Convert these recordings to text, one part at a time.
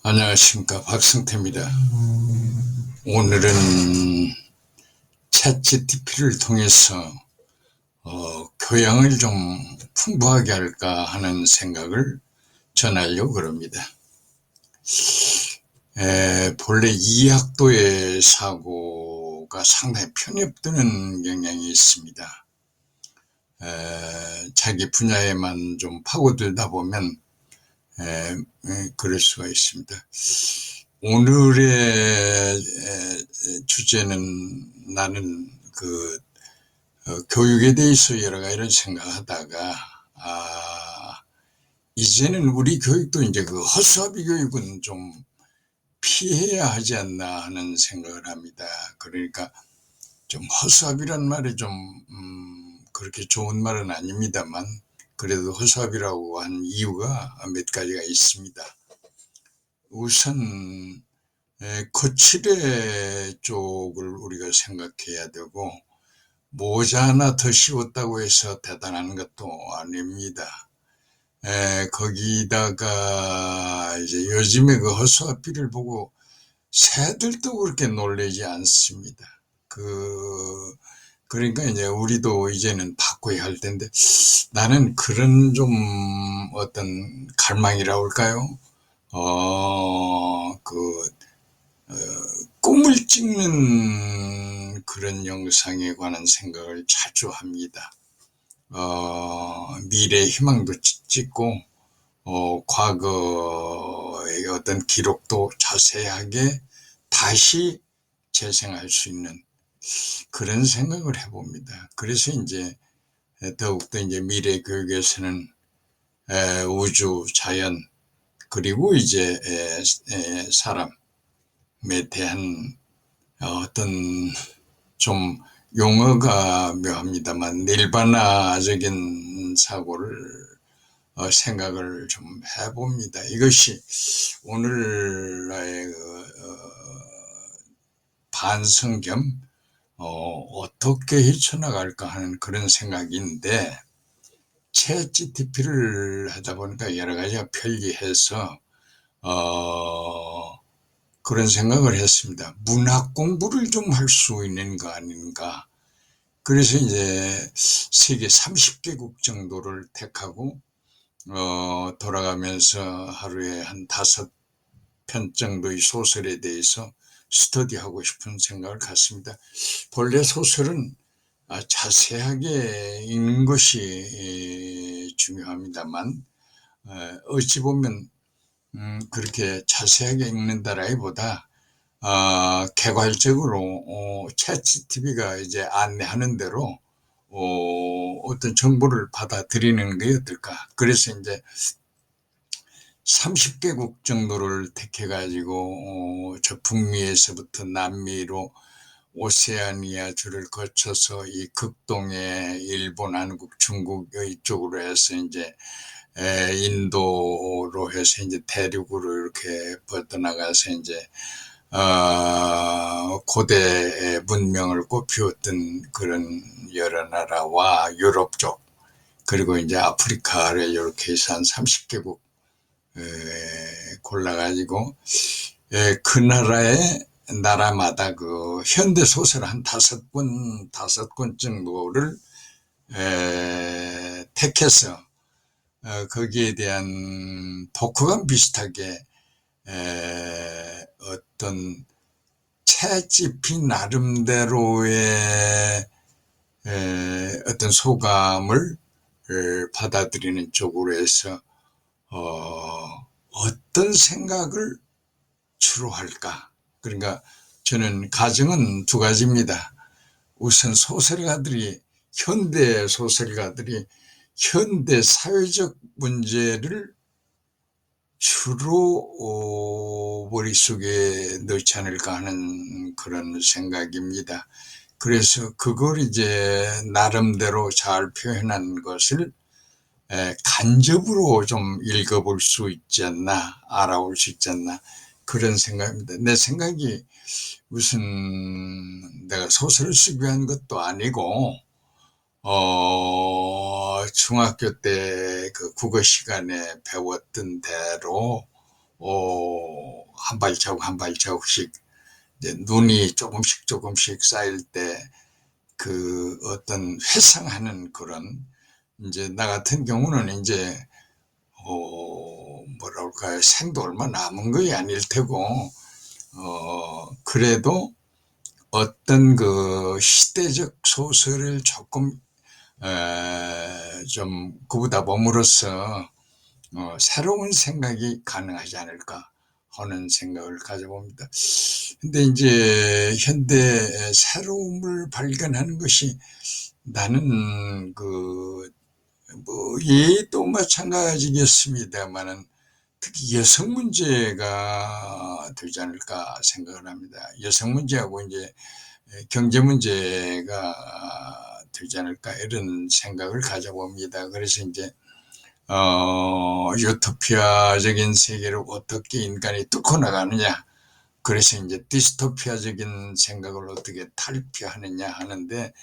안녕하십니까, 박승태입니다. 오늘은 챗GPT를 통해서 교양을 좀 풍부하게 할까 하는 생각을 전하려고 그럽니다. 본래 이해학도의 사고가 상당히 편협되는 경향이 있습니다. 자기 분야에만 좀 파고들다 보면 그럴 수가 있습니다. 오늘의 주제는 나는 교육에 대해서 여러 가지를 생각하다가, 이제는 우리 교육도 이제 허수아비 교육은 좀 피해야 하지 않나 하는 생각을 합니다. 그러니까 좀 허수아비란 말이 좀, 그렇게 좋은 말은 아닙니다만, 그래도 허수아비라고 한 이유가 몇 가지가 있습니다. 우선 거칠애 쪽을 우리가 생각해야 되고, 모자 하나 더 씌웠다고 해서 대단한 것도 아닙니다. 거기다가 이제 요즘에 그 허수아비를 보고 새들도 그렇게 놀라지 않습니다. 그러니까 이제 우리도 이제는 바꿔야 할 텐데, 나는 그런 좀 어떤 갈망이라고 할까요? 꿈을 찍는 그런 영상에 관한 생각을 자주 합니다. 미래의 희망도 찍고, 과거의 어떤 기록도 자세하게 다시 재생할 수 있는 그런 생각을 해봅니다. 그래서 이제 더욱더 이제 미래 교육에서는 우주, 자연, 그리고 이제 사람에 대한 어떤 좀 용어가 묘합니다만 닐바나적인 사고를 생각을 좀 해봅니다. 이것이 오늘날의 반성 겸 어떻게 헤쳐나갈까 하는 그런 생각인데, 챗GPT를 하다 보니까 여러 가지가 편리해서 그런 생각을 했습니다. 문학 공부를 좀 할 수 있는 거 아닌가. 그래서 이제 세계 30개국 정도를 택하고 돌아가면서 하루에 한 5편 정도의 소설에 대해서 스터디하고 싶은 생각을 갖습니다. 본래 소설은 자세하게 읽는 것이 중요합니다만, 어찌 보면 그렇게 자세하게 읽는다라기보다 개괄적으로 챗GPT가 이제 안내하는 대로 어떤 정보를 받아들이는 게 어떨까. 그래서 이제 30개국 정도를 택해가지고 저 북미에서부터 남미로 오세아니아 줄을 거쳐서 이 극동의 일본, 한국, 중국 이쪽으로 해서 이제 인도로 해서 이제 대륙으로 이렇게 뻗어나가서 이제 고대 문명을 꽃피웠던 그런 여러 나라와 유럽 쪽, 그리고 이제 아프리카를 이렇게 해서 한 30개국 골라가지고 그 나라마다 그 현대 소설 한 5권 정도를 택해서 거기에 대한 독후감 비슷하게 어떤 챗GPT 나름대로의 어떤 소감을 받아들이는 쪽으로 해서 어떤 생각을 주로 할까. 그러니까 저는 가정은 두 가지입니다. 우선 현대 소설가들이 현대 사회적 문제를 주로 머릿속에 넣지 않을까 하는 그런 생각입니다. 그래서 그걸 이제 나름대로 잘 표현한 것을 간접으로 좀 읽어볼 수 있지 않나, 알아볼 수 있지 않나, 그런 생각입니다. 내 생각이 무슨 내가 소설을 쓰기 위한 것도 아니고, 중학교 때 그 국어 시간에 배웠던 대로 한 발자국 한 발자국씩 이제 눈이 조금씩 쌓일 때 그 어떤 회상하는 그런, 이제 나 같은 경우는 이제 뭐랄까요, 생도 얼마 남은 거이 아닐 테고, 그래도 어떤 그 시대적 소설을 조금 좀 그보다 봄으로써 새로운 생각이 가능하지 않을까 하는 생각을 가져봅니다. 근데 이제 현대 새로움을 발견하는 것이, 나는 그 뭐 얘도 마찬가지겠습니다만은 특히 여성 문제가 되지 않을까 생각을 합니다. 여성 문제하고 이제 경제 문제가 되지 않을까 이런 생각을 가져봅니다. 그래서 이제 유토피아적인 세계를 어떻게 인간이 뚫고 나가느냐, 그래서 이제 디스토피아적인 생각을 어떻게 탈피하느냐 하는데,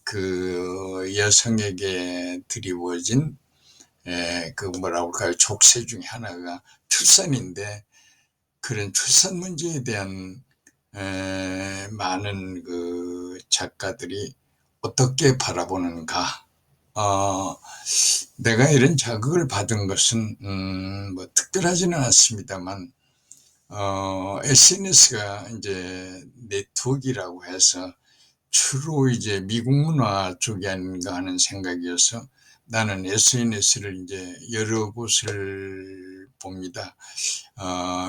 그 여성에게 드리워진 그 뭐라고 할까요, 족쇄 중에 하나가 출산인데, 그런 출산 문제에 대한 많은 그 작가들이 어떻게 바라보는가. 내가 이런 자극을 받은 것은 뭐 특별하지는 않습니다만, SNS가 이제 네트워크라고 해서 주로 이제 미국 문화 쪽이 아닌가 하는 생각이어서, 나는 SNS를 이제 여러 곳을 봅니다.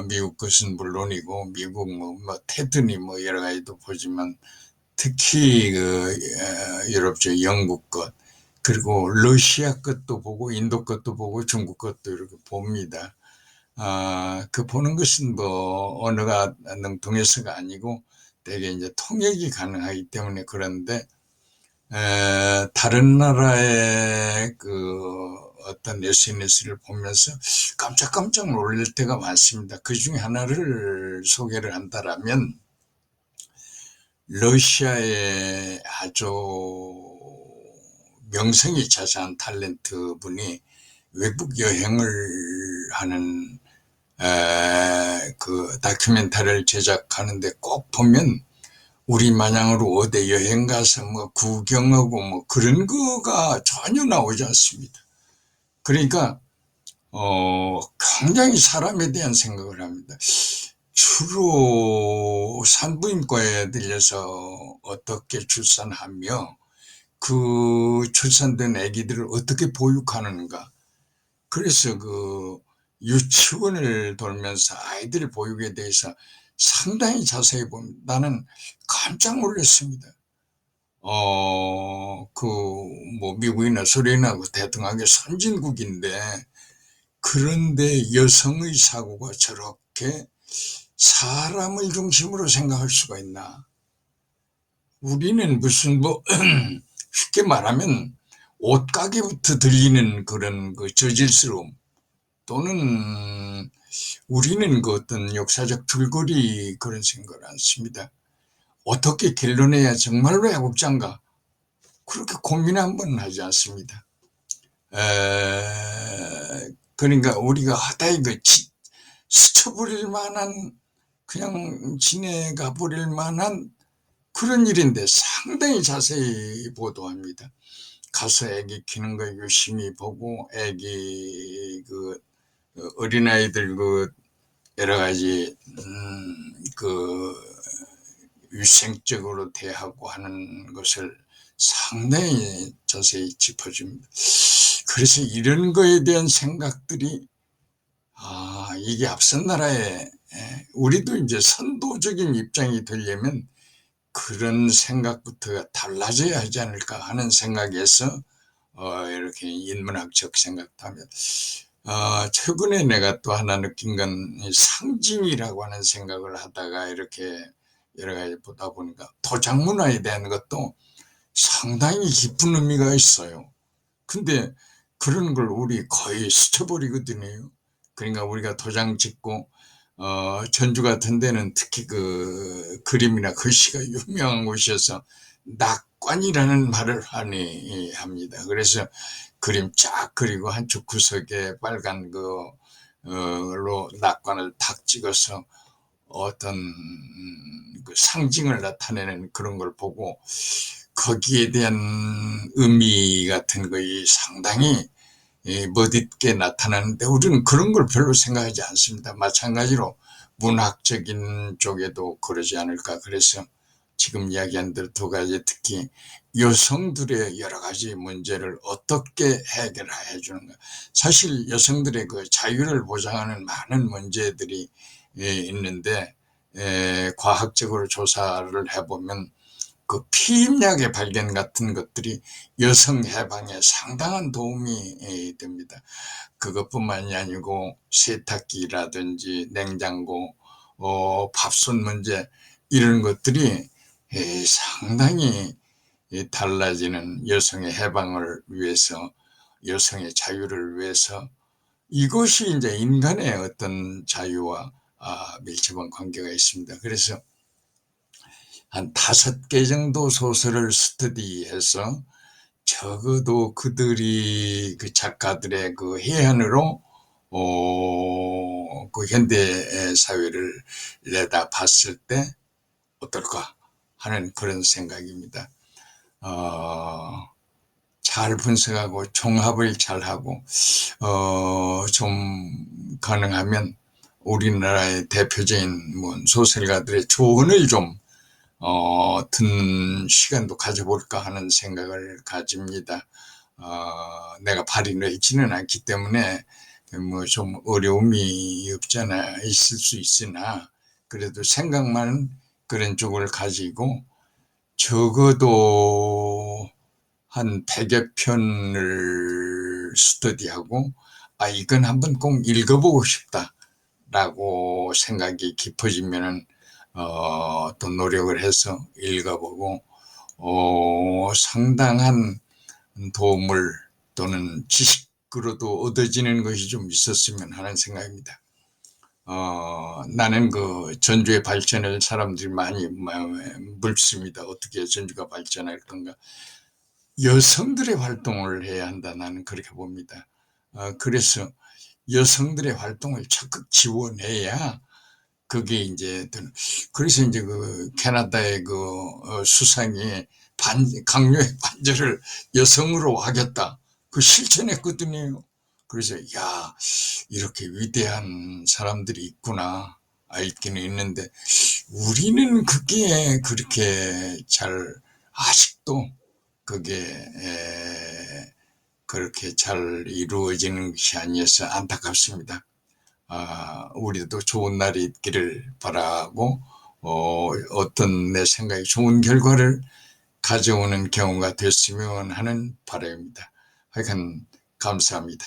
미국 것은 물론이고, 미국 뭐 테드니 뭐 여러 가지도 보지만, 특히 그 유럽 쪽 영국 것, 그리고 러시아 것도 보고, 인도 것도 보고, 중국 것도 이렇게 봅니다. 그 보는 것은 뭐 언어가 능통해서가 아니고 대개 이제 통역이 가능하기 때문에 그런데, 다른 나라의 그 어떤 SNS를 보면서 깜짝깜짝 놀랄 때가 많습니다. 그 중에 하나를 소개를 한다라면, 러시아의 아주 명성이 자자한 탤런트 분이 외국 여행을 하는 그 다큐멘터리를 제작하는데, 꼭 보면 우리 마냥으로 어디 여행 가서 뭐 구경하고 뭐 그런 거가 전혀 나오지 않습니다. 그러니까 굉장히 사람에 대한 생각을 합니다. 주로 산부인과에 들려서 어떻게 출산하며 그 출산된 아기들을 어떻게 보육하는가. 그래서 그 유치원을 돌면서 아이들 보육에 대해서 상당히 자세히 봅니다. 나는 깜짝 놀랐습니다. 뭐 미국이나 소련이나 그 대등하게 선진국인데, 그런데 여성의 사고가 저렇게 사람을 중심으로 생각할 수가 있나. 우리는 무슨 뭐 쉽게 말하면 옷가게부터 들리는 그런 그 저질스러움, 또는 우리는 그 어떤 역사적 줄거리 그런 생각을 않습니다. 어떻게 결론해야 정말로 애국자인가, 그렇게 고민 한번 하지 않습니다. 그러니까 우리가 하다이 그 스쳐버릴 만한, 그냥 지내가 버릴 만한 그런 일인데 상당히 자세히 보도합니다. 가서 애기 키는 거 열심히 보고, 애기 그 어린아이들 그 여러 가지 그 위생적으로 대하고 하는 것을 상당히 자세히 짚어줍니다. 그래서 이런 거에 대한 생각들이, 이게 앞선 나라에, 우리도 이제 선도적인 입장이 되려면 그런 생각부터가 달라져야 하지 않을까 하는 생각에서 이렇게 인문학적 생각도 하면, 최근에 내가 또 하나 느낀 건 상징이라고 하는 생각을 하다가 이렇게 여러 가지 보다 보니까, 도장 문화에 대한 것도 상당히 깊은 의미가 있어요. 근데 그런 걸 우리 거의 스쳐버리거든요. 그러니까 우리가 도장 찍고, 전주 같은 데는 특히 그 그림이나 글씨가 유명한 곳이어서 낙관이라는 말을 많이 합니다. 그래서 그림 쫙 그리고 한쪽 구석에 빨간 그, 로 낙관 나무관을 탁 찍어서 어떤 그 상징을 나타내는 그런 걸 보고 거기에 대한 의미 같은 것이 상당히 멋있게 나타나는데 우리는 그런 걸 별로 생각하지 않습니다. 마찬가지로 문학적인 쪽에도 그러지 않을까. 그래서 지금 이야기한 대로 두 가지, 특히 여성들의 여러 가지 문제를 어떻게 해결해 주는가. 사실 여성들의 그 자유를 보장하는 많은 문제들이 있는데 과학적으로 조사를 해보면 그 피임약의 발견 같은 것들이 여성 해방에 상당한 도움이 됩니다. 그것뿐만이 아니고 세탁기라든지 냉장고, 밥솥 문제 이런 것들이 상당히 달라지는 여성의 해방을 위해서, 여성의 자유를 위해서 이것이 이제 인간의 어떤 자유와 밀접한 관계가 있습니다. 그래서 한 5개 정도 소설을 스터디해서 적어도 그들이 그 작가들의 그 해안으로 그 현대 사회를 내다 봤을 때 어떨까 하는 그런 생각입니다. 잘 분석하고 종합을 잘하고 좀 가능하면 우리나라의 대표적인 소설가들의 조언을 좀 듣는 시간도 가져볼까 하는 생각을 가집니다. 내가 발이 넓지는 않기 때문에 좀 어려움이 없잖아 있을 수 있으나 그래도 생각만 그런 쪽을 가지고 적어도 한 100여 편을 스터디하고 이건 한번 꼭 읽어보고 싶다라고 생각이 깊어지면은 또 노력을 해서 읽어보고 상당한 도움을 또는 지식으로도 얻어지는 것이 좀 있었으면 하는 생각입니다. 나는 그 전주의 발전을 사람들이 많이 묻습니다. 어떻게 전주가 발전할 건가? 여성들의 활동을 해야 한다. 나는 그렇게 봅니다. 그래서 여성들의 활동을 적극 지원해야 그게 이제, 그래서 이제 그 캐나다의 그 수상이 강요의 반절을 여성으로 하겠다. 그 실천했거든요. 그래서, 야, 이렇게 위대한 사람들이 있구나. 있기는 있는데, 우리는 그게 그렇게 아직도 그게, 그렇게 잘 이루어지는 것이 아니어서 안타깝습니다. 우리도 좋은 날이 있기를 바라고, 어떤 내 생각이 좋은 결과를 가져오는 경우가 됐으면 하는 바람입니다. 하여간 감사합니다.